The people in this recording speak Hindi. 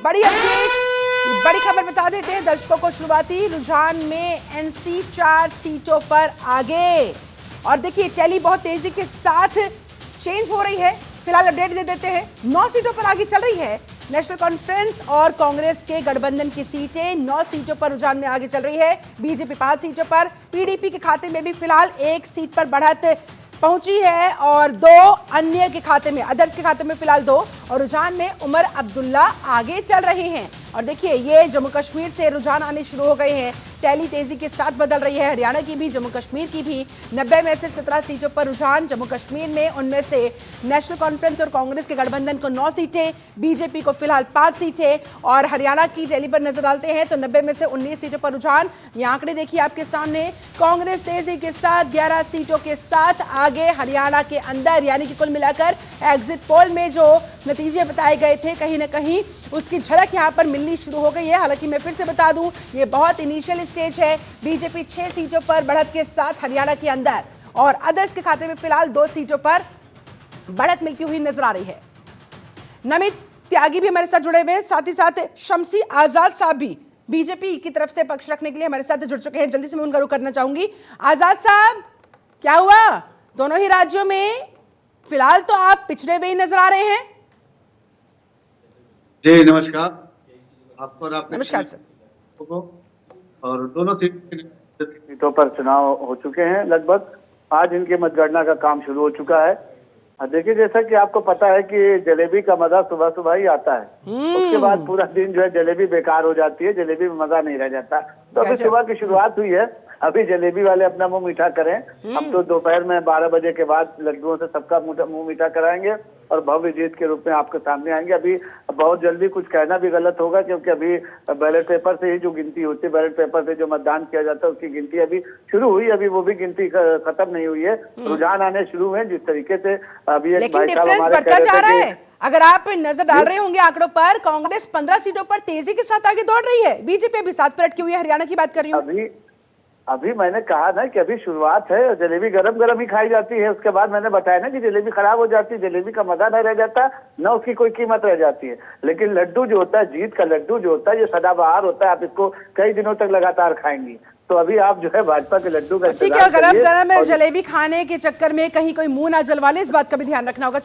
बड़ी अपडेट, बड़ी खबर बता देते हैं दर्शकों को। शुरुआती रुझान में एनसी 4 सीटों पर आगे, और देखिए टैली बहुत तेजी के साथ चेंज हो रही है। फिलहाल अपडेट दे देते हैं, 9 सीटों पर आगे चल रही है नेशनल कॉन्फ्रेंस और कांग्रेस के गठबंधन की सीटें। 9 सीटों पर रुझान में आगे चल रही है। बीजेपी 5 सीटों पर, पीडीपी के खाते में भी फिलहाल 1 सीट पर बढ़त पहुंची है और 2 अन्य के खाते में, अदर्स के खाते में फिलहाल 2, और रुझान में उमर अब्दुल्ला आगे चल रहे हैं। और देखिए ये जम्मू कश्मीर से रुझान आने शुरू हो गए हैं, टैली तेजी के साथ बदल रही है। हरियाणा की भी, जम्मू कश्मीर की भी। 90 में से 17 सीटों पर रुझान जम्मू कश्मीर में, उनमें से नेशनल कॉन्फ्रेंस और कांग्रेस के गठबंधन को 9 सीटें, बीजेपी को फिलहाल 5 सीटें, और हरियाणा की टैली पर नजर डालते हैं तो 90 में से 19 सीटों पर रुझान। ये आंकड़े देखिए आपके सामने, कांग्रेस तेजी के साथ 11 सीटों के साथ आगे हरियाणा के अंदर, यानी कि कुल मिलाकर एग्जिट पोल में जो नतीजे बताए गए थे कहीं ना कहीं उसकी झलक यहां पर मिलनी शुरू हो गई है। हालांकि मैं फिर से बता दूं, ये बहुत इनिशियल स्टेज है। बीजेपी 6 सीटों पर बढ़त के साथ हरियाणा के अंदर, और अदर्स के खाते में फिलहाल 2 सीटों पर बढ़त मिलती हुई नजर आ रही है। नमित त्यागी भी हमारे साथ जुड़े हुए हैं, साथ ही साथ शम्सी आजाद साहब भी बीजेपी की तरफ से पक्ष रखने के लिए हमारे साथ जुड़ चुके हैं। जल्दी से मैं उनका रुख करना चाहूंगी। आजाद साहब, क्या हुआ? दोनों ही राज्यों में फिलहाल तो आप पिछड़े हुए ही नजर आ रहे हैं। जी नमस्कार आपको और आपके नमस्कार सर। और दोनों सीटों पर चुनाव हो चुके हैं। लगभग आज इनके मतगणना का काम शुरू हो चुका है। देखिए, जैसा कि आपको पता है कि जलेबी का मजा सुबह सुबह ही आता है, उसके बाद पूरा दिन जो है जलेबी बेकार हो जाती है, जलेबी में मजा नहीं रह जाता। तो अभी सुबह की शुरुआत हुई है, अभी जलेबी वाले अपना मुंह मीठा करें। हम तो दोपहर में 12 बजे के बाद लड्डुओं से सबका मुंह मीठा कराएंगे और भव्य जीत के रूप में आपके सामने आएंगे। अभी बहुत जल्दी कुछ कहना भी गलत होगा, क्योंकि अभी बैलेट पेपर से ही जो गिनती होती है, बैलेट पेपर से जो मतदान किया जाता है उसकी गिनती अभी शुरू हुई, अभी वो भी गिनती खत्म नहीं हुई है। रुझान आने शुरू हुए जिस तरीके से अभी एक भाई साहब हमारे बढ़ता जा रहा है। अगर आप नजर डाल रहे होंगे आंकड़ों पर, कांग्रेस 15 सीटों पर तेजी के साथ आगे दौड़ रही है, बीजेपी अभी 7 पर अटकी हुई है। हरियाणा की बात कर रही हूँ। अभी मैंने कहा ना कि अभी शुरुआत है, जलेबी गरम गरम ही खाई जाती है। उसके बाद मैंने बताया ना कि जलेबी खराब हो जाती है, जलेबी का मजा नहीं रह जाता, न उसकी कोई कीमत रह जाती है। लेकिन लड्डू जो होता है, जीत का लड्डू जो होता है, ये सदाबहार होता है, आप इसको कई दिनों तक लगातार खाएंगी। तो अभी आप जो है भाजपा के लड्डू का ठीक है, गरम गरम जलेबी खाने के चक्कर में कहीं कोई मुंह ना जलवा ले, इस बात का भी ध्यान रखना होगा।